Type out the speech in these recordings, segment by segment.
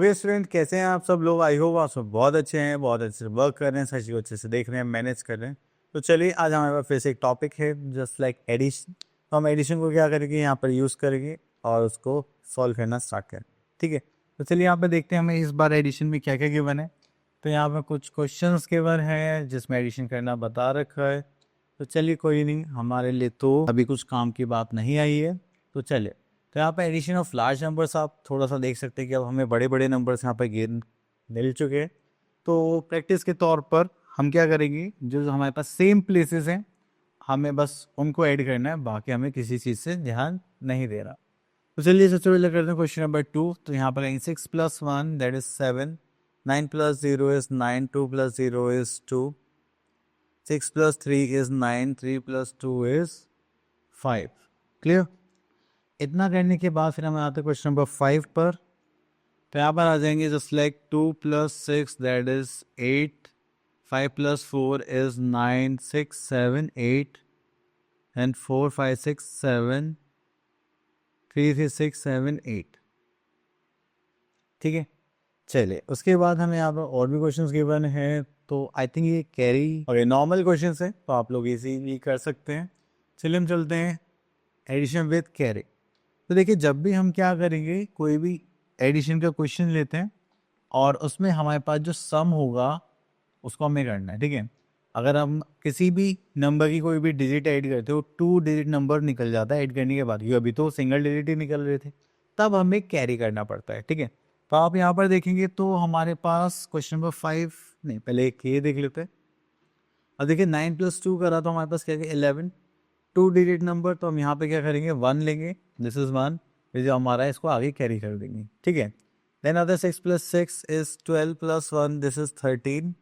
Okay student, कैसे हैं आप सब लोग? आई होप आप सब बहुत अच्छे हैं, बहुत अच्छे से वर्क कर रहे हैं, सच को अच्छे से देख रहे हैं, मैनेज कर रहे हैं। तो चलिए, आज हमारे पास फिर से एक टॉपिक है, जस्ट लाइक एडिशन। तो हम एडिशन को क्या करेंगे, यहाँ पर यूज़ करेंगे और उसको सॉल्व करना स्टार्ट करें। ठीक है, तो चलिए यहाँ पर देखते हैं हमें इस बार एडिशन में क्या क्या गिवन है। तो यहाँ पर कुछ क्वेश्चन गिवन है जिसमें एडिशन करना बता रखा है। तो चलिए, कोई नहीं, हमारे लिए तो अभी कुछ काम की बात नहीं आई है। तो चलिए, तो यहाँ पे एडिशन ऑफ लार्ज नंबर्स आप थोड़ा सा देख सकते हैं कि अब हमें बड़े बड़े नंबर्स यहाँ पे गिन मिल चुके हैं। तो प्रैक्टिस के तौर पर हम क्या करेंगे, जो हमारे पास सेम प्लेसेस हैं हमें बस उनको ऐड करना है, बाकी हमें किसी चीज़ से ध्यान नहीं दे रहा। तो चलिए सबसे पहले करते हैं क्वेश्चन नंबर 2। तो यहाँ पर 6+1 that is 7, 9+0 is 9, 2+0 is 2, 6+3 is 9, 3+2 is 5। Clear? इतना करने के बाद फिर हमें आते हैं क्वेश्चन नंबर 5 पर। तो यहाँ पर आ जाएंगे just like 2+6 that is 8, 5+4 is 9, 6, 7, 8 and 4, 5, 6, 7, 3, 3, 6, 7, 8। ठीक है, चलिए उसके बाद हमें यहाँ पर और भी क्वेश्चंस गिवन है। तो आई थिंक ये कैरी और ये नॉर्मल क्वेश्चंस है, तो आप लोग इजीली कर सकते हैं। चलिए हम चलते हैं एडिशन विद कैरी। तो देखिए, जब भी हम क्या करेंगे, कोई भी एडिशन का क्वेश्चन लेते हैं और उसमें हमारे पास जो सम होगा उसको हमें करना है। ठीक है, अगर हम किसी भी नंबर की कोई भी डिजिट ऐड करते हो, 2 डिजिट नंबर निकल जाता है ऐड करने के बाद, क्योंकि अभी तो सिंगल डिजिट ही निकल रहे थे, तब हमें कैरी करना पड़ता है। ठीक है, तो आप यहाँ पर देखेंगे तो हमारे पास क्वेश्चन नंबर 5 नहीं, पहले एक ये देख लेते हैं। अब देखिए 9+2 करा तो हमारे पास क्या है, 11, 2 डिजिट नंबर, तो हम यहाँ पे क्या करेंगे, 1 लेंगे, दिस इज 1, फिर जो हमारा है इसको आगे कैरी कर देंगे। ठीक है, then other 6+6 is 12+1 this is 13।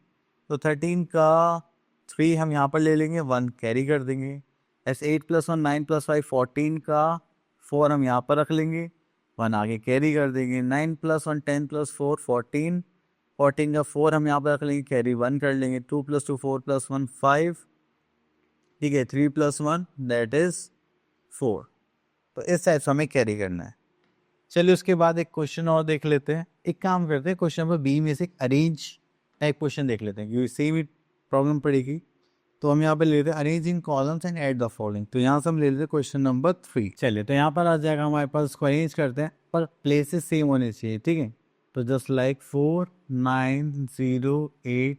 तो 13 का 3 हम यहाँ पर ले लेंगे, 1 कैरी कर देंगे। ऐसे 8+1 9+5 14 का 4 हम यहाँ पर रख लेंगे, 1 आगे कैरी कर देंगे। 9+1 10+4 14, 14 का 4 हम यहाँ पर रख लेंगे, कैरी 1 कर लेंगे। 2+2 4+1 5। ठीक है, 3+1 दैट इज 4। तो इस टाइप से हमें कैरी करना है। चलिए उसके बाद एक क्वेश्चन और देख लेते हैं। एक काम करते हैं, क्वेश्चन नंबर बी में से एक अरेंज टाइप क्वेश्चन देख लेते हैं, क्योंकि सेम ही प्रॉब्लम पड़ेगी। तो हम यहाँ पे ले लेते हैं arrange in columns and add the following. तो यहाँ से हम ले लेते हैं क्वेश्चन नंबर 3। चलिए, तो यहाँ पर आ जाएगा हमारे पास, इसको अरेंज करते हैं, पर प्लेसेस सेम होने चाहिए। ठीक है, तो जस्ट लाइक 4, 9, 0, 8,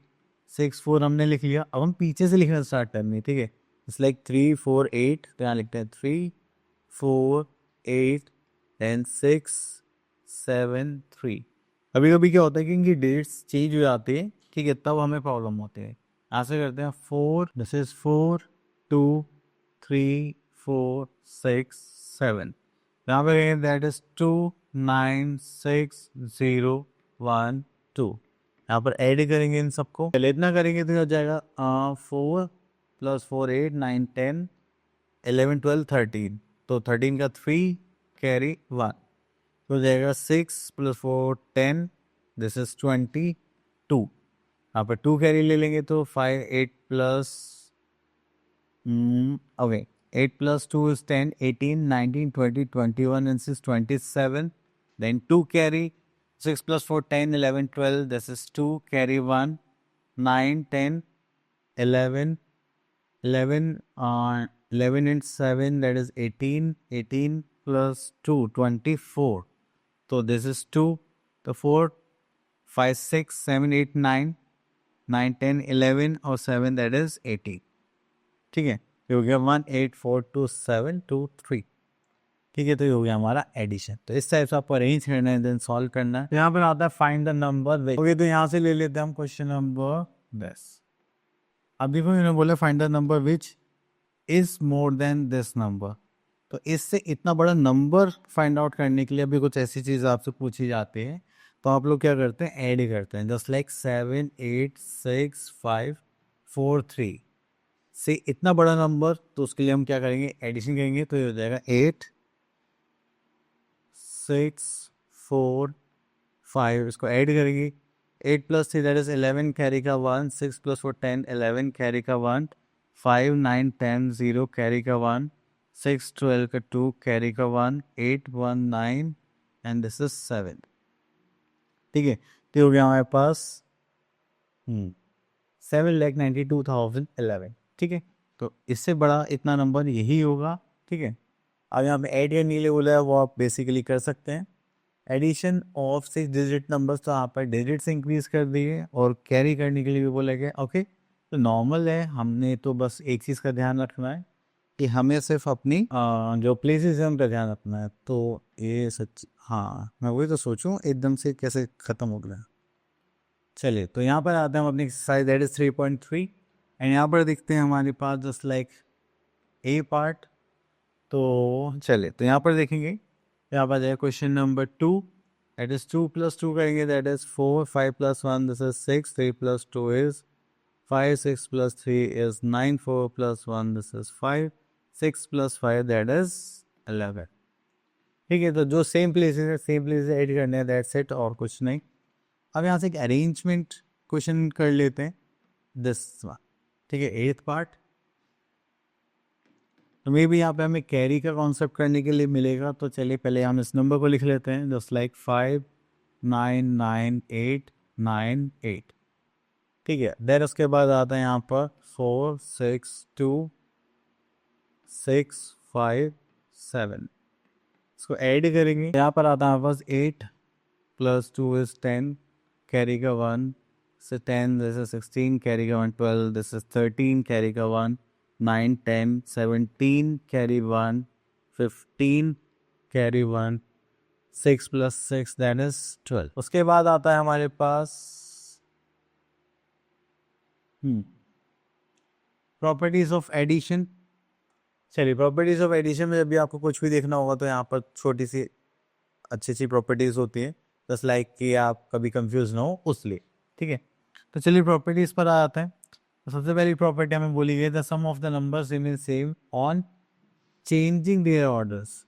6, 4 हमने लिख लिया। अब हम पीछे से लिखना स्टार्ट करनी है। ठीक है, इट्स लाइक 3, 4, 8। तो यहाँ लिखते हैं 3, 4, 8 एंड 6, 7, 3। कभी कभी क्या होता है कि इनकी डेट्स चेंज हो जाती है। ठीक है, तब हमें प्रॉब्लम होती है। ऐसे करते हैं 4, दिस इज 4, 2, 3, 4, 6, 7। यहाँ पे दैट इज 2, 9, 6, 0, 1, 2। यहाँ पर ऐड करेंगे इन सबको, पहले इतना करेंगे तो हो जाएगा 4+4 8 9 10 11 12 13। तो 13 का 3 कैरी 1, तो हो जाएगा 6+4 10, दिस इज 22। यहाँ पर 2 कैरी ले लेंगे तो 5 8 plus okay 8+2 is 10 18 19 20 21 and 6 27। then 2 carry 6+4 10 11 12, this is 2 carry 1 9 10 11 11 11 and 7 that is 18 18 plus 2 24। so this is 2, the 4 5 6 7 8 9 9 10 11 और 7 that is 18। ठीक है, ये हो गया 1 8 4 2 7 2 3। ठीक है, तो ये हो गया हमारा एडिशन। तो इस टाइप से आपको अरेंज करना है, देन सॉल्व करना है। यहाँ पर आता है फाइंड द नंबर। ओके, तो यहाँ से ले लेते हैं हम क्वेश्चन नंबर 10। अब देखो, इन्होंने बोला find the number which is more than this number. तो इससे इतना बड़ा नंबर फाइंड आउट करने के लिए अभी कुछ ऐसी चीज़ आपसे पूछी जाती है, तो आप लोग क्या करते हैं, ऐड करते हैं। जस्ट लाइक 7 8 6 5 4 3 से इतना बड़ा नंबर, तो उसके लिए हम क्या करेंगे, एडिशन करेंगे। तो ये हो जाएगा 8 6 4 5, इसको ऐड करेंगे। 8+3 दैट इज 11 कैरी का 1, 6+4 10 11 कैरी का 1, 5 9 10 0 कैरी का 1, 6 12 का 2 कैरी का 1, 8 1 9 एंड दिस इज 7। ठीक है, तो ये हो गया हमारे पास 7,92,011। ठीक है, तो इससे बड़ा इतना नंबर यही होगा। ठीक है, अब यहाँ पे ऐड करने के लिए बोला है, वो आप बेसिकली कर सकते हैं। एडिशन ऑफ 6 डिजिट नंबर्स, तो यहाँ पर डिजिट्स इंक्रीज कर दिए, और कैरी करने के लिए भी बोला गया। ओके, तो नॉर्मल है, हमने तो बस एक चीज़ का ध्यान रखना है कि हमें सिर्फ अपनी जो प्लेसेस है उनका ध्यान रखना है। तो ये सच, हाँ मैं वही तो सोचूं एकदम से कैसे ख़त्म हो गया। चलिए, तो यहाँ पर आते हैं हम अपनी एक्सरसाइज, दैट इज 3.3, एंड यहाँ पर देखते हैं हमारे पास जस्ट लाइक ए पार्ट। तो चलिए, तो यहाँ पर देखेंगे, यहाँ पर जाए क्वेश्चन नंबर 2, दैट इज 2 + 2 करेंगे, that is 4, 5 + 1 this is 6, 3 + 2 is 5, 6 + 3 is 9, 4 + 1 this is 5, 6 + 5 that is 11। ठीक है, तो जो सेम प्लेसेस है सेम प्लेसेस ऐड करने हैं, दैट्स इट, और कुछ नहीं। अब यहाँ से एक अरेंजमेंट क्वेश्चन कर लेते हैं, दिस वन। ठीक है, एथ पार्ट, तो मे भी यहाँ पे हमें कैरी का कॉन्सेप्ट करने के लिए मिलेगा। तो चलिए पहले हम इस नंबर को लिख लेते हैं, जस्ट लाइक 5, 9, 9, 8, 9, 8। ठीक है, देन उसके बाद आता है यहाँ पर 4, 6, 2, 6, 5, 7, इसको ऐड करेंगे। यहाँ पर आता है बस 8 + 2 is 10, कैरी का 1, so 10 this is 16, कैरी का 1 12, this is 13, कैरी का 1 9, 10, 17, कैरी 1 15, कैरी 1, 6 + 6 that is 12। उसके बाद आता है हमारे पास प्रॉपर्टीज ऑफ एडिशन। चलिए, प्रॉपर्टीज ऑफ एडिशन में जब भी आपको कुछ भी देखना होगा तो यहाँ पर छोटी सी अच्छी अच्छी प्रॉपर्टीज होती हैं, जस्ट लाइक कि आप कभी कंफ्यूज ना हो उस लिए। ठीक है, तो चलिए प्रॉपर्टीज पर आ जाते हैं। तो सबसे पहली प्रॉपर्टी हमें बोली गई, the sum of the numbers remain same on changing their orders.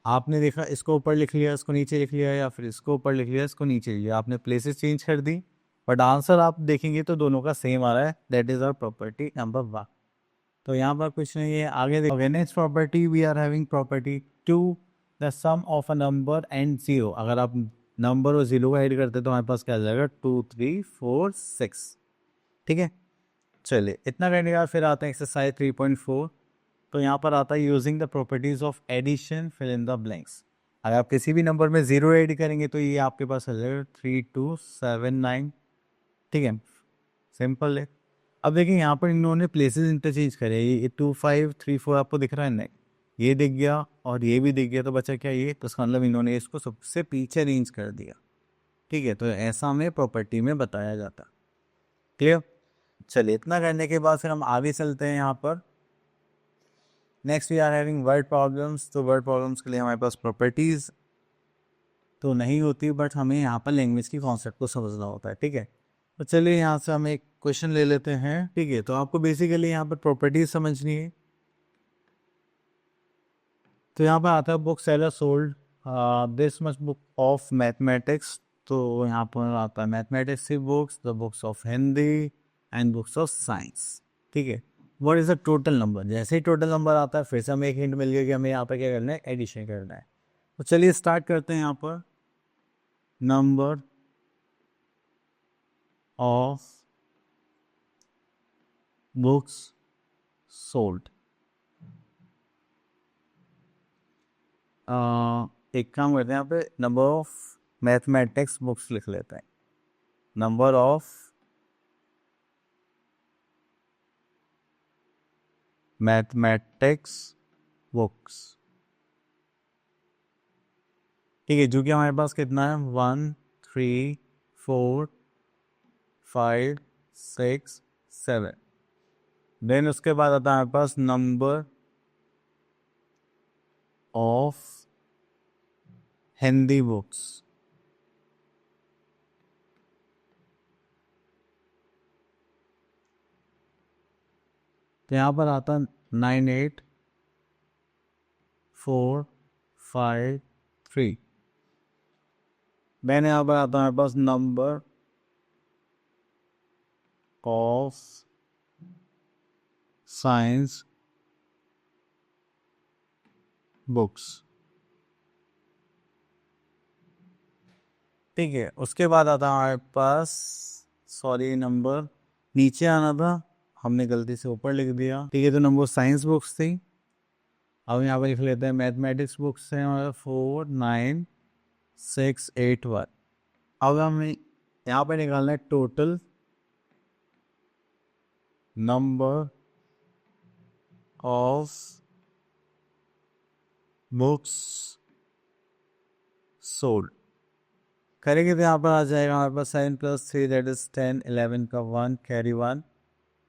आपने देखा, इसको ऊपर लिख लिया, इसको नीचे लिख लिया, या फिर इसको ऊपर लिख लिया, इसको नीचे लिख लिया, आपने प्लेसेस चेंज कर दी, बट आंसर आप देखेंगे तो दोनों का सेम आ रहा है। That is our property number 1। तो यहाँ पर कुछ नहीं है, आगे देखो, next property we are having property 2, the sum of a number and 0। अगर आप नंबर और 0 का ऐड करते तो हमारे पास क्या आ जाएगा, 2, 3, 4, 6। ठीक है, चलिए इतना करने के बाद फिर आते हैं एक्सरसाइज 3.4। तो यहाँ पर आता है using the properties of addition fill in the blanks. अगर आप किसी भी नंबर में 0 ऐड करेंगे तो ये आपके पास आ जाएगा 3, 2, 7, 9। ठीक है, सिंपल है। अब देखिए यहाँ पर इन्होंने प्लेसेस इंटरचेंज करे, ये 2, 5, 3, 4 आपको दिख रहा है ना, ये दिख गया और ये भी दिख गया, तो बचा क्या ये, तो इसका मतलब इन्होंने इसको सबसे पीछे अरेंज कर दिया। ठीक है, तो ऐसा हमें प्रॉपर्टी में बताया जाता। क्लियर, चलिए इतना करने के बाद फिर हम आगे चलते हैं। यहाँ पर next we are having word problems. तो वर्ड प्रॉब्लम्स के लिए हमारे पास प्रॉपर्टीज तो नहीं होती, बट हमें यहाँ पर लैंग्वेज की कॉन्सेप्ट को समझना होता है। ठीक है, तो चलिए यहाँ से हम एक क्वेश्चन ले लेते हैं। ठीक है, तो आपको बेसिकली यहाँ पर प्रॉपर्टीज समझनी है। तो यहाँ पर आता है book seller sold this much book of mathematics. तो यहाँ पर आता है मैथमेटिक्स की books, the books of Hindi and books of science. ठीक है, what is the total number. जैसे ही टोटल नंबर आता है फिर से हमें एक हिंट मिल गया कि हमें यहाँ पर क्या करना है, एडिशन करना है। तो चलिए स्टार्ट करते हैं। यहाँ पर नंबर ऑफ बुक्स सोल्ड, एक काम करते हैं, यहाँ पे नंबर ऑफ मैथमेटिक्स बुक्स लिख लेते हैं। Number of mathematics books. ठीक है, जो कि हमारे पास कितना है, 1, 3, 4, 5, 6, 7। देन उसके बाद आता है हमारे पास नंबर ऑफ हिंदी बुक्स। तो यहाँ पर आता है 9, 8, 4, 5, 3। देन यहाँ पर आता है हमारे पास नंबर ऑफ साइंस बुक्स। ठीक है, उसके बाद आता है हमारे पास, सॉरी नंबर नीचे आना था, हमने गलती से ऊपर लिख दिया। ठीक है, तो नंबर साइंस बुक्स थी। अब यहाँ पर लिख लेते हैं मैथमेटिक्स बुक्स हैं हमारे 49681। अब हमें यहाँ पे निकालना है total number of books sold. करेंगे तो यहाँ पर आ जाएगा हमारे पास 7+3 दैट इज 10, 11 का 1 carry 1।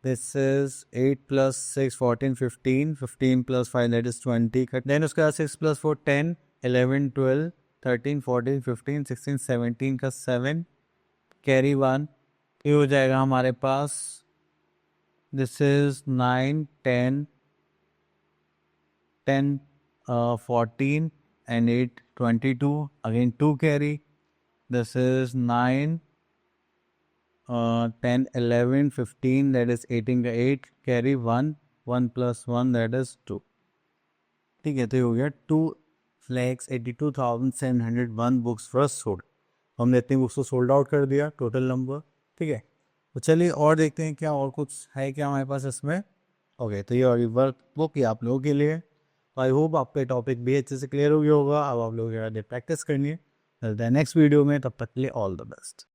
This is 8+6 14 15, 15+5 that is 20। Then उसके बाद 6+4 10, 11 12 13 14 15 16 17 का 7 कैरी 1। ये हो जाएगा हमारे पास, this is 9 10 10 14 and 8 22, again 2 carry. This is 9 10 11 15, that is 18 का 8 carry 1 1 plus 1 that is 2। ठीक है, तो ये हो गया 2,82,701 बुक्स फर्स्ट सोल्ड। हमने इतनी बुक्स को सोल्ड आउट कर दिया टोटल नंबर। ठीक है, तो चलिए और देखते हैं क्या और कुछ है क्या हमारे पास इसमें। ओके, तो ये वाली वर्क बुक ये आप लोगों के लिए। तो आई होप आपका टॉपिक भी अच्छे से क्लियर हो गया होगा। अब आप लोग प्रैक्टिस करनी है। नेक्स्ट वीडियो में, तब तक के लिए ऑल द बेस्ट।